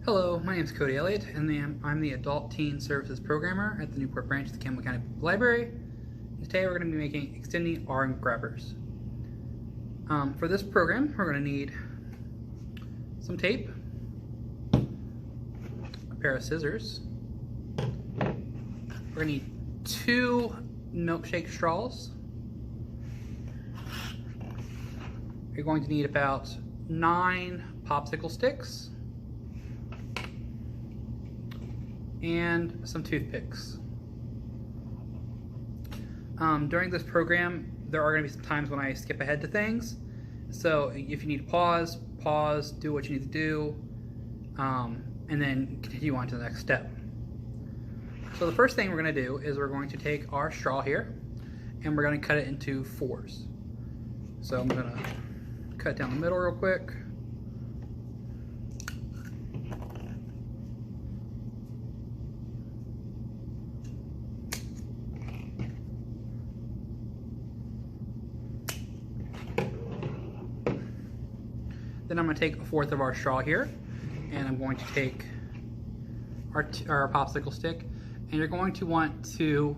Hello, my name is Cody Elliott, and I'm the Adult Teen Services Programmer at the Newport branch of the Campbell County Library. Today we're going to be making extending arm grabbers. For this program, we're going to need some tape, a pair of scissors, we're going to need 2 milkshake straws, you're going to need about 9 popsicle sticks, and some toothpicks. During this program, there are going to be some times when I skip ahead to things. So if you need to pause, do what you need to do, and then continue on to the next step. So the first thing we're going to do is we're going to take our straw here, and we're going to cut it into 4s. So I'm going to cut down the middle real quick. Then I'm going to take 1/4 of our straw here, and I'm going to take our popsicle stick, and you're going to want to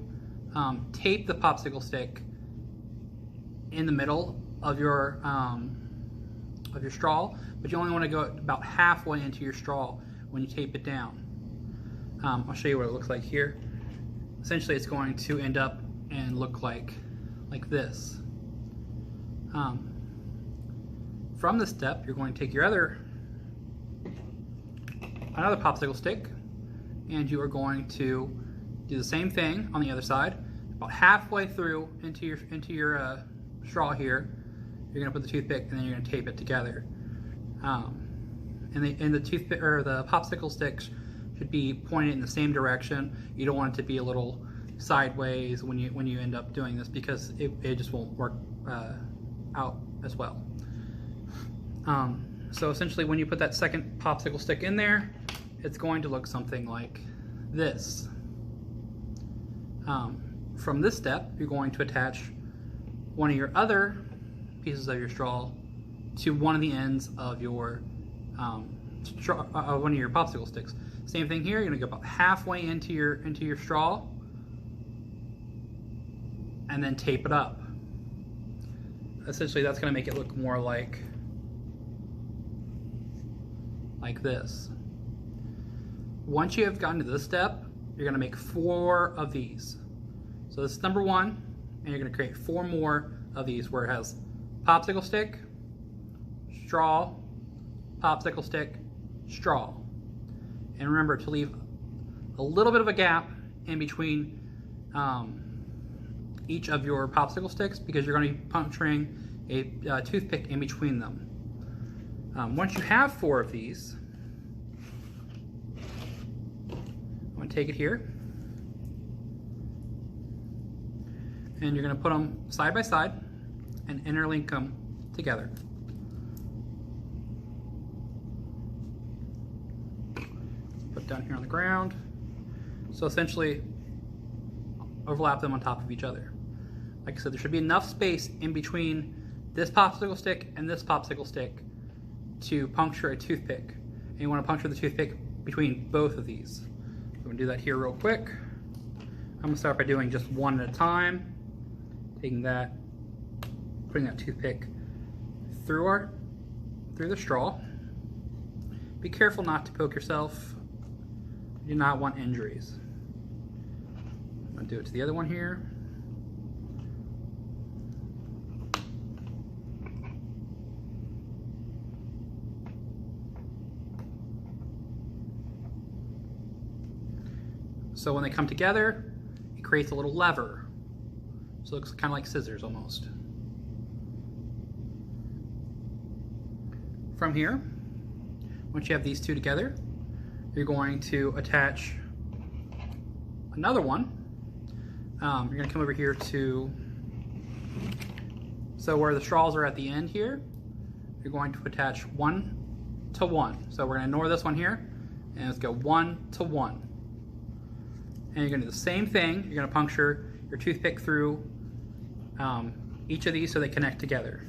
tape the popsicle stick in the middle of your straw, but you only want to go about halfway into your straw when you tape it down. I'll show you what it looks like here. Essentially, it's going to end up and look like this. From this step, you're going to take your another popsicle stick, and you are going to do the same thing on the other side. About halfway through into your straw here, you're going to put the toothpick, and then you're going to tape it together. And the toothpick or the popsicle sticks should be pointed in the same direction. You don't want it to be a little sideways when you end up doing this, because it just won't work out as well. So essentially, when you put that second popsicle stick in there, it's going to look something like this. From this step, you're going to attach one of your other pieces of your straw to one of the ends of your one of your popsicle sticks. Same thing here. You're going to go about halfway into your straw, and then tape it up. Essentially, that's going to make it look more like this. Once you have gotten to this step, you're going to make 4 of these. So this is number 1, and you're going to create 4 more of these where it has popsicle stick, straw, popsicle stick, straw. And remember to leave a little bit of a gap in between each of your popsicle sticks, because you're going to be puncturing a toothpick in between them. Once you have 4 of these, I'm going to take it here, and you're going to put them side by side and interlink them together. Put down here on the ground. So essentially, overlap them on top of each other. Like I said, there should be enough space in between this popsicle stick and this popsicle stick to puncture a toothpick. And you want to puncture the toothpick between both of these. I'm going to do that here real quick. I'm going to start by doing just one at a time. Taking that, putting that toothpick through the straw. Be careful not to poke yourself. You do not want injuries. I'm going to do it to the other one here. So when they come together, it creates a little lever. So it looks kind of like scissors almost. From here, once you have these 2 together, you're going to attach another one. You're going to come over here so where the straws are at the end here, you're going to attach 1 to 1. So we're going to ignore this one here, and let's go 1 to 1. And you're going to do the same thing. You're going to puncture your toothpick through each of these so they connect together.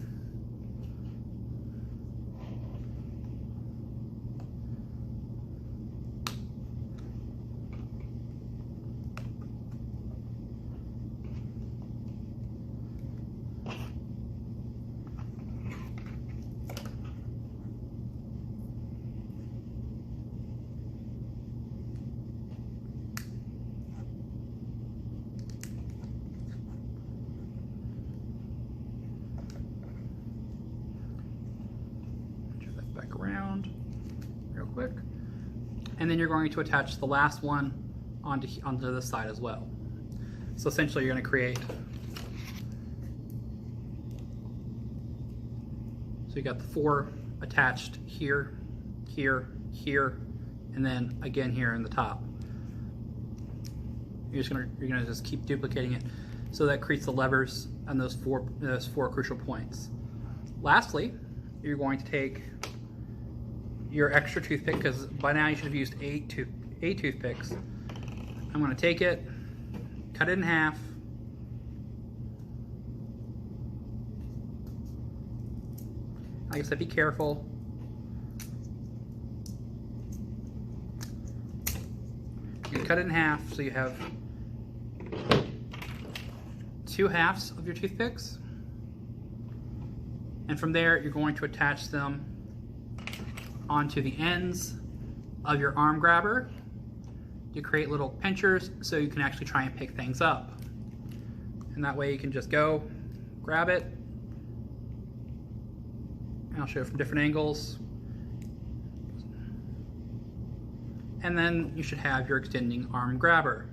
back around real quick. And then you're going to attach the last one onto this side as well. So essentially you're going to create, so you got the 4 attached here, here, here, and then again here in the top. You're gonna just keep duplicating it, so that creates the levers and those four crucial points. Lastly, you're going to take your extra toothpick, because by now you should have used 8 toothpicks. I'm going to take it, cut it in half, like I said, be careful. You cut it in half so you have 2 halves of your toothpicks. And from there, you're going to attach them onto the ends of your arm grabber to create little pinchers so you can actually try and pick things up. And that way you can just go, grab it, and I'll show you from different angles. And then you should have your extending arm grabber.